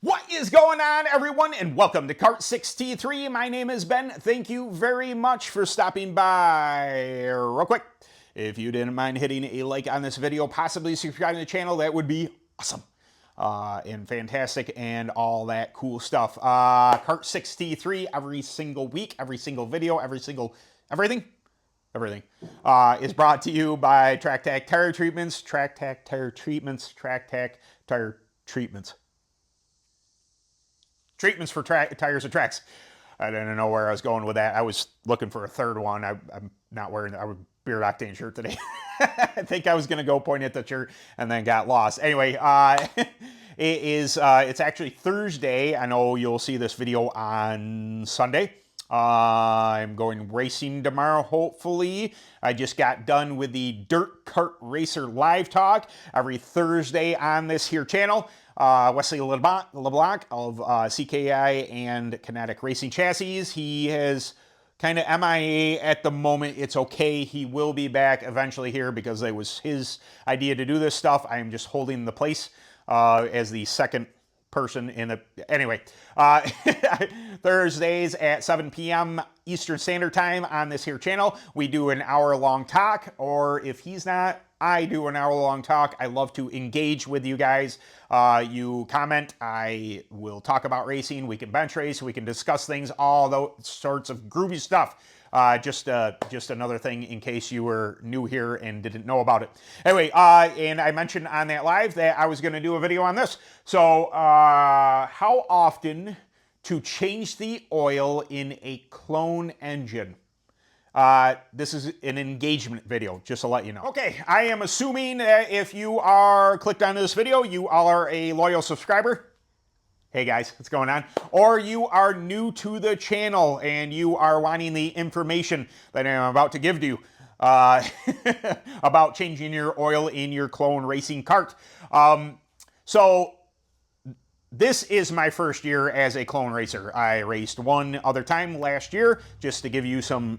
What is going on, everyone, and welcome to Kart 63. My name is Ben. Thank you very much for stopping by. Real quick, if you didn't mind hitting a like on this video, possibly subscribing to the channel, that would be awesome and fantastic and all that cool stuff. Kart 63 every single week, every single video, everything is brought to you by TrackTac Tire Treatments. TrackTac Tire Treatments. TrackTac Tire Treatments. Treatments for tires and tracks. I didn't know where I was going with that. I was looking for a third one. I'm not wearing our Beard Octane shirt today. I think I was going to go point at the shirt and then got lost. Anyway, it's actually Thursday. I know you'll see this video on Sunday. I'm going racing tomorrow, hopefully. I just got done with the Dirt Kart Racer live talk every Thursday on this here channel. Wesley LeBlanc of CKI and Kinetic Racing Chassis. He is kind of MIA at the moment. It's okay. He will be back eventually here because it was his idea to do this stuff. I am just holding the place as the second person in the... Anyway, Thursdays at 7 p.m. Eastern Standard Time on this here channel. We do an hour-long talk, or if he's not, I do an hour-long talk. I love to engage with you guys. You comment, I will talk about racing. We can bench race, we can discuss things, all those sorts of groovy stuff. Just another thing in case you were new here and didn't know about it. Anyway, and I mentioned on that live that I was going to do a video on this. So, how often to change the oil in a clone engine? This is an engagement video, just to let you know. Okay, I am assuming that if you are clicked onto this video, you all are a loyal subscriber. Hey guys, what's going on? Or you are new to the channel and you are wanting the information that I'm about to give to you about changing your oil in your clone racing kart. So this is my first year as a clone racer. I raced one other time last year. Just to give you some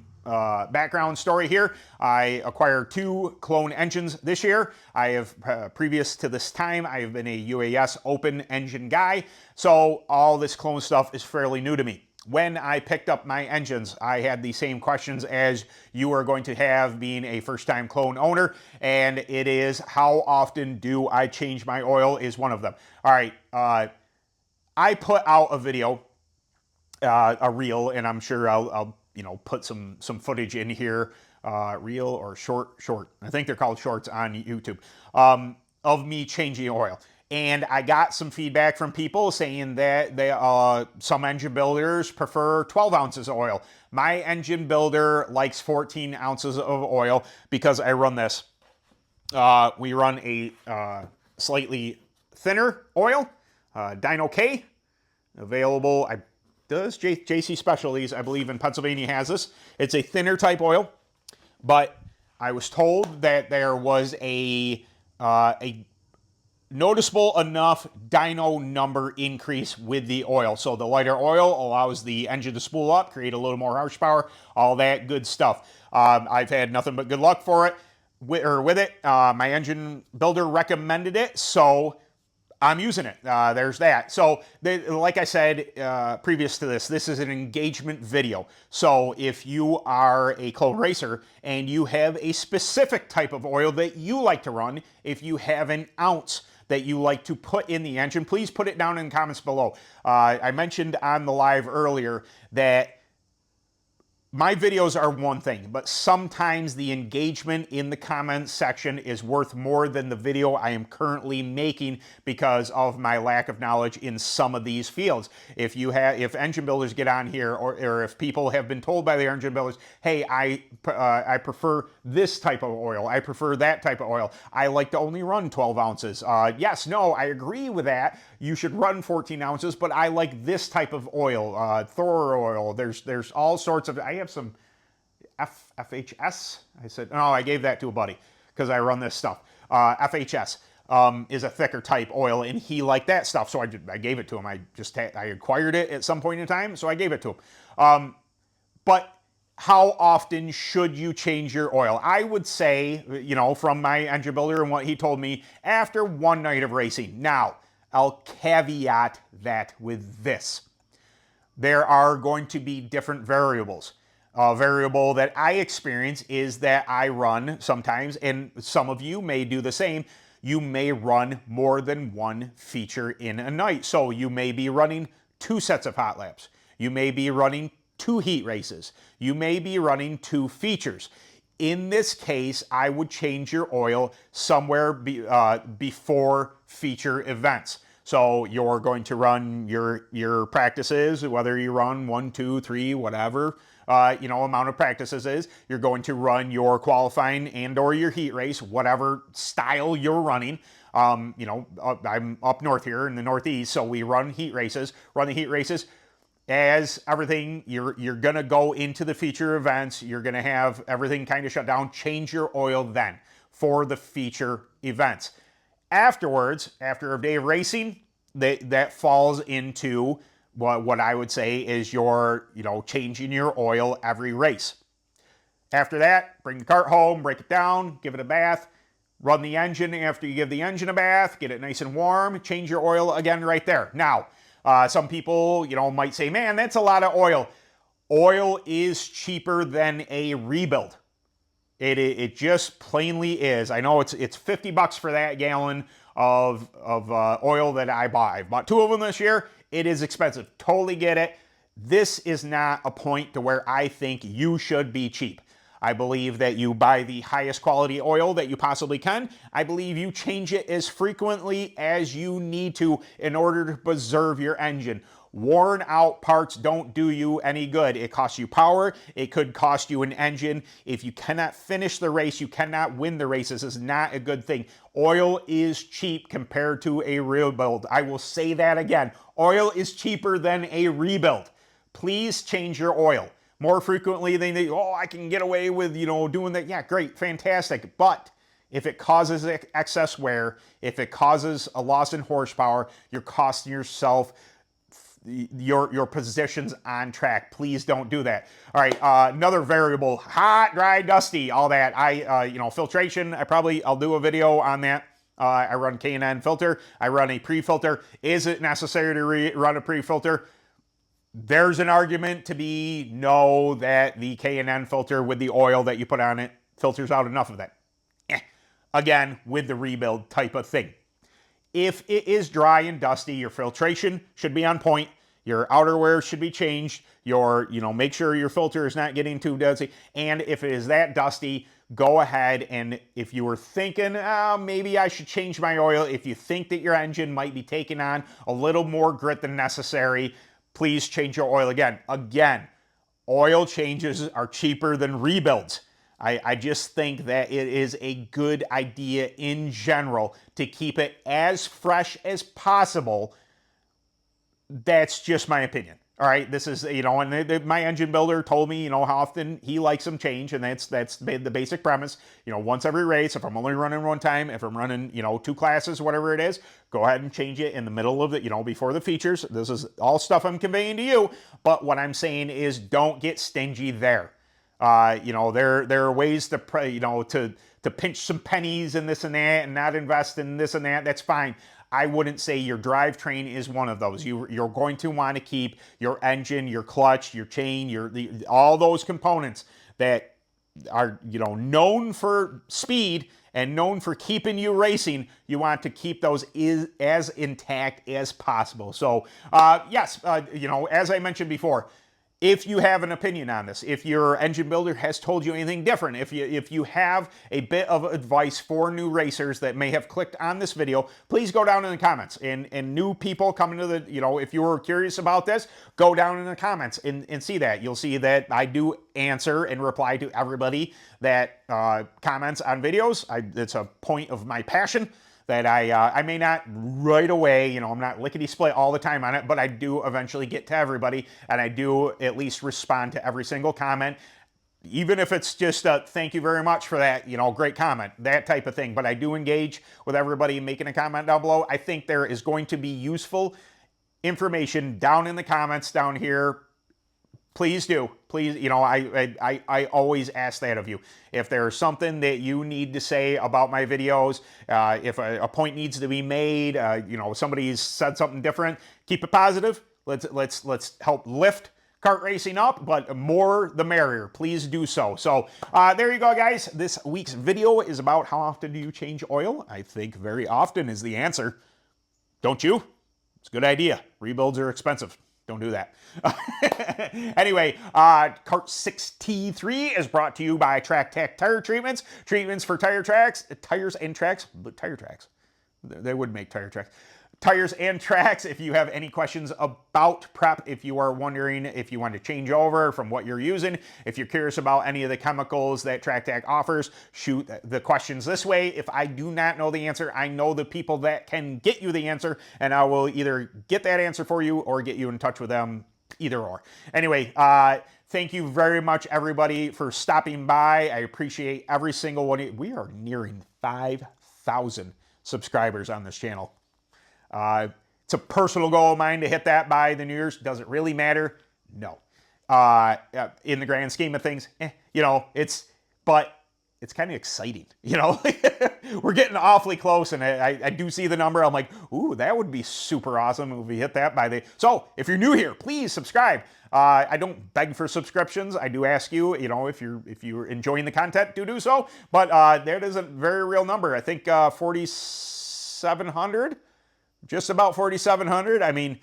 background story here, I acquired 2 clone engines this year. I have, previous to this time, I have been a UAS open engine guy, so all this clone stuff is fairly new to me. When I picked up my engines, I had the same questions as you are going to have being a first-time clone owner, and it is, how often do I change my oil is one of them. All right, I put out a video, a reel, and I'm sure I'll you know, put some footage in here, reel or short. I think they're called shorts on YouTube, of me changing oil. And I got some feedback from people saying that some engine builders prefer 12 ounces of oil. My engine builder likes 14 ounces of oil because I run this. We run a slightly thinner oil, Dyno K, available. Does JC Specialties, I believe in Pennsylvania, has this. It's a thinner type oil, but I was told that there was a noticeable enough dyno number increase with the oil. So the lighter oil allows the engine to spool up, create a little more horsepower, all that good stuff. I've had nothing but good luck for it, with it. My engine builder recommended it, so I'm using it. There's that. So, like I said previous to this is an engagement video. So, if you are a clone racer and you have a specific type of oil that you like to run, if you have an ounce that you like to put in the engine, please put it down in the comments below. I mentioned on the live earlier that my videos are one thing, but sometimes the engagement in the comments section is worth more than the video I am currently making because of my lack of knowledge in some of these fields. If engine builders get on here, or if people have been told by their engine builders, hey, I prefer this type of oil, I prefer that type of oil, I like to only run 12 ounces. Yes, no, I agree with that. You should run 14 ounces, but I like this type of oil, Thor oil. There's all sorts of... I have some FHS. I said, no, I gave that to a buddy because I run this stuff. FHS is a thicker type oil, and he liked that stuff, so I gave it to him. I acquired it at some point in time, so I gave it to him. But how often should you change your oil? I would say, you know, from my engine builder and what he told me, after one night of racing. Now, I'll caveat that with this. There are going to be different variables. A variable that I experience is that I run sometimes, and some of you may do the same, you may run more than one feature in a night. So you may be running 2 sets of hot laps. You may be running 2 heat races. You may be running 2 features. In this case, I would change your oil somewhere before feature events. So you're going to run your practices, whether you run 1, 2, 3, whatever amount of practices is. You're going to run your qualifying and or your heat race, whatever style you're running. I'm up north here in the Northeast, so we run heat races. Run the heat races. As everything, you're gonna go into the feature events. You're gonna have everything kind of shut down. Change your oil then for the feature events. Afterwards, after a day of racing, that falls into what I would say is your, changing your oil every race. After that, bring the kart home, break it down, give it a bath, run the engine after you give the engine a bath, get it nice and warm, change your oil again right there. Now, some people, might say, man, that's a lot of oil. Oil is cheaper than a rebuild. It just plainly is. I know it's $50 for that gallon of oil that I bought. I bought 2 of them this year. It is expensive. Totally get it. This is not a point to where I think you should be cheap. I believe that you buy the highest quality oil that you possibly can. I believe you change it as frequently as you need to in order to preserve your engine. Worn out parts don't do you any good. It costs you power. It could cost you an engine. If you cannot finish the race, you cannot win the race. This is not a good thing. Oil is cheap compared to a rebuild. I will say that again. Oil is cheaper than a rebuild. Please change your oil more frequently than I can get away with, doing that. Yeah, great, fantastic. But if it causes excess wear, if it causes a loss in horsepower, you're costing yourself your positions on track. Please don't do that. All right, another variable: hot, dry, dusty, all that. Filtration. I'll do a video on that. I run K&N filter. I run a pre-filter. Is it necessary to run a pre-filter? There's an argument to be no, that the K&N filter with the oil that you put on it filters out enough of that. Again, with the rebuild type of thing. If it is dry and dusty, your filtration should be on point. Your outerwear should be changed. Make sure your filter is not getting too dusty. And if it is that dusty, go ahead, and if you were thinking, maybe I should change my oil, if you think that your engine might be taking on a little more grit than necessary, please change your oil again. Again, oil changes are cheaper than rebuilds. I just think that it is a good idea in general to keep it as fresh as possible. That's just my opinion. All right, this is, and my engine builder told me, how often he likes them changed, and that's the basic premise. Once every race, if I'm only running one time, if I'm running, 2 classes, whatever it is, go ahead and change it in the middle of the, before the features. This is all stuff I'm conveying to you, but what I'm saying is don't get stingy there. There are ways to, to pinch some pennies and this and that and not invest in this and that. That's fine. I wouldn't say your drivetrain is one of those. You're going to want to keep your engine, your clutch, your chain, all those components that are, known for speed and known for keeping you racing. You want to keep those as intact as possible. So, yes, as I mentioned before, if you have an opinion on this, if your engine builder has told you anything different, if you have a bit of advice for new racers that may have clicked on this video, please go down in the comments. And new people coming to the, if you were curious about this, go down in the comments and see that. You'll see that I do answer and reply to everybody that comments on videos. It's a point of my passion that I may not right away, I'm not lickety-split all the time on it, but I do eventually get to everybody, and I do at least respond to every single comment, even if it's just a thank you very much for that, great comment, that type of thing. But I do engage with everybody making a comment down below. I think there is going to be useful information down in the comments down here. Please do. Please, you know, I always ask that of you. If there's something that you need to say about my videos, if a point needs to be made, you know, somebody's said something different, keep it positive. Let's help lift kart racing up, but more the merrier. Please do so. So there you go, guys. This week's video is about how often do you change oil? I think very often is the answer. Don't you? It's a good idea. Rebuilds are expensive. Don't do that. Anyway, Kart 6T3 is brought to you by Track Tack Tire Treatments. Treatments for tires and tracks. Tire tracks. They would make tire tracks. Tires and tracks. If you have any questions about prep, if you are wondering if you want to change over from what you're using, if you're curious about any of the chemicals that Track Tack offers, shoot the questions this way. If I do not know the answer, I know the people that can get you the answer, and I will either get that answer for you or get you in touch with them, either or. Anyway, thank you very much, everybody, for stopping by. I appreciate every single one. We are nearing 5,000 subscribers on this channel. It's a personal goal of mine to hit that by the New Year's. Does it really matter? No. In the grand scheme of things, you know, but it's kind of exciting, you know. We're getting awfully close, and I do see the number. I'm like, ooh, that would be super awesome if we hit that by the... So, if you're new here, please subscribe. I don't beg for subscriptions. I do ask you, you know, if you're enjoying the content, do so. But that is a very real number. I think 4,700. Just about 4,700. I mean,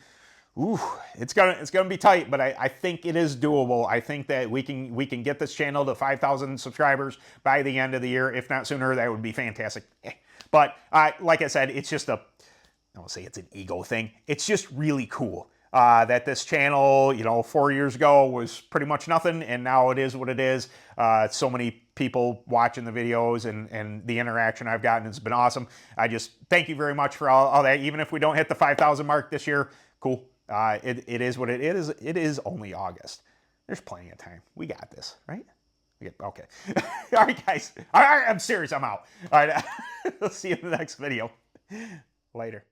ooh, it's gonna be tight, but I think it is doable. I think that we can get this channel to 5,000 subscribers by the end of the year. If not sooner, that would be fantastic. But like I said, it's just I won't say it's an ego thing. It's just really cool that this channel, you know, 4 years ago was pretty much nothing, and now it is what it is. So many people watching the videos and the interaction I've gotten. It's been awesome. I just thank you very much for all that. Even if we don't hit the 5,000 mark this year, cool. It is what it is. It is only August. There's plenty of time. We got this, right? Okay. All right, guys. All right, I'm serious. I'm out. All right. I'll see you in the next video. Later.